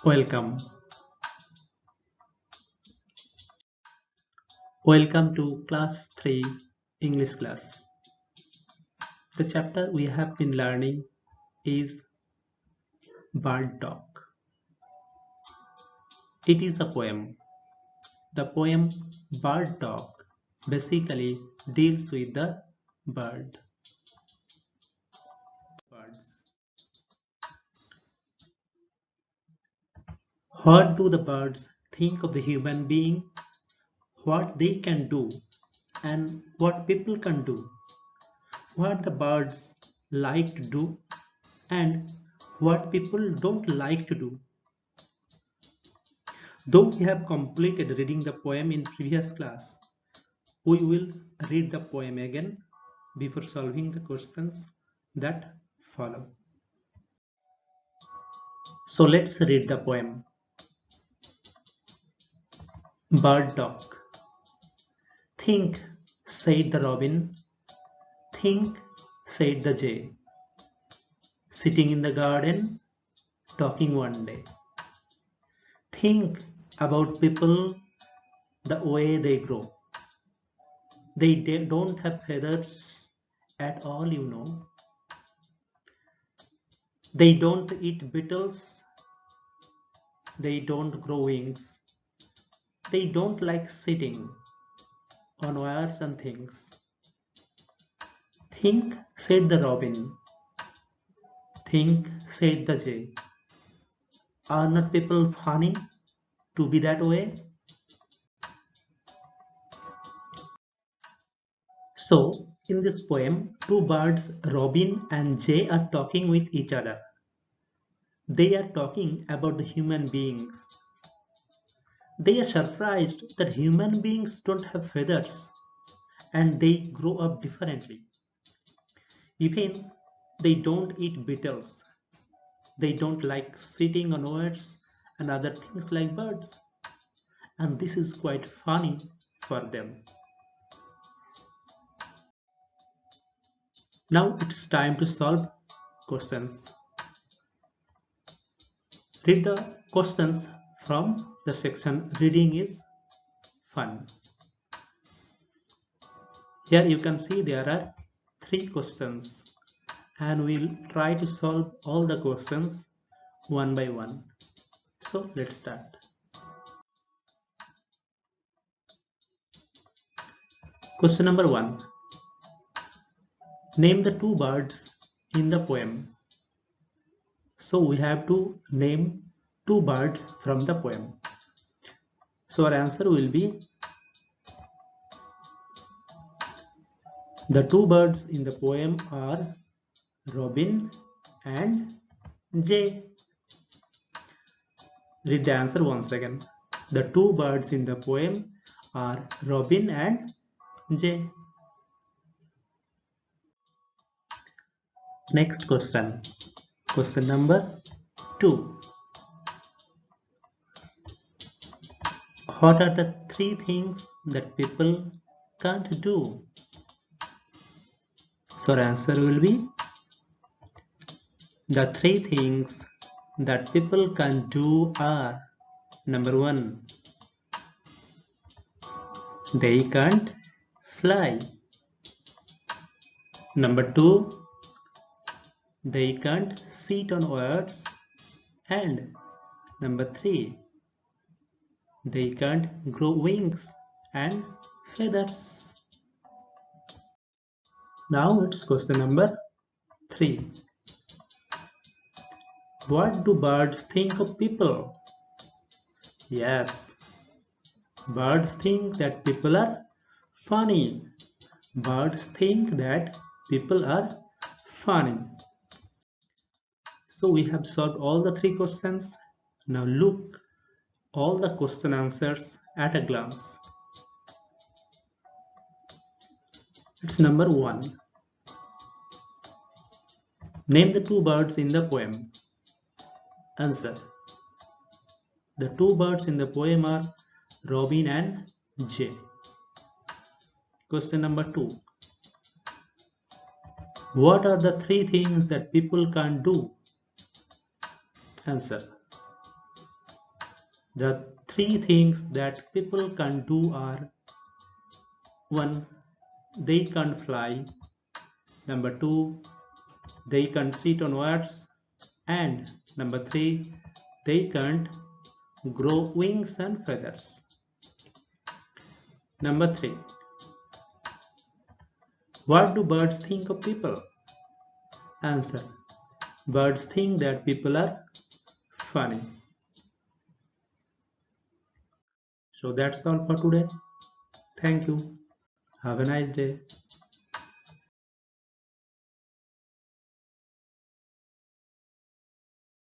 Welcome. Welcome to class 3 English class. The chapter we have been learning is Bird Talk. It is a poem. The poem Bird Talk basically deals with the birds. What do the birds think of the human being? What they can do and what people can do? What the birds like to do and what people don't like to do. Though we have completed reading the poem in previous class, we will read the poem again before solving the questions that follow. So let's read the poem. Bird Talk. Think, said the robin. Think, said the jay. Sitting in the garden, talking one day. Think about people, the way they grow. They don't have feathers at all, you know. They don't eat beetles. They don't grow wings. They don't like sitting on wires and things. Think, said the robin. Think, said the jay. Are not people funny to be that way? So, in this poem, two birds, robin and jay, are talking with each other. They are talking about the human beings. They are surprised that human beings don't have feathers and they grow up differently. Even they don't eat beetles. They don't like sitting on wires and other things like birds. And this is quite funny for them. Now it's time to solve questions. Read the questions from the section Reading is Fun. Here you can see there are 3 questions and we'll try to solve all the questions one by one. So let's start. Question number 1. Name the 2 birds in the poem. So we have to name 2 birds from the poem. So our answer will be the 2 birds in the poem are robin and jay. Read the answer once again. The 2 birds in the poem are robin and jay. Next question. Question number 2. What are the 3 things that people can't do? So our answer will be the 3 things that people can do are: number 1, they can't fly. Number 2, they can't sit on wires. And number 3, they can't grow wings and feathers. Now it's question number 3. What do birds think of people? Yes, birds think that people are funny. Birds think that people are funny. So we have solved all the 3 questions. Now look all the question answers at a glance. It's number 1. Name the 2 birds in the poem. Answer. The 2 birds in the poem are robin and jay. Question number 2. What are the 3 things that people can't do? Answer. The three things that people can't do are: 1. They can't fly. Number 2. They can't sit on words. And number 3. They can't grow wings and feathers. Number 3. What do birds think of people? Answer. Birds think that people are funny. So that's all for today. Thank you. Have a nice day.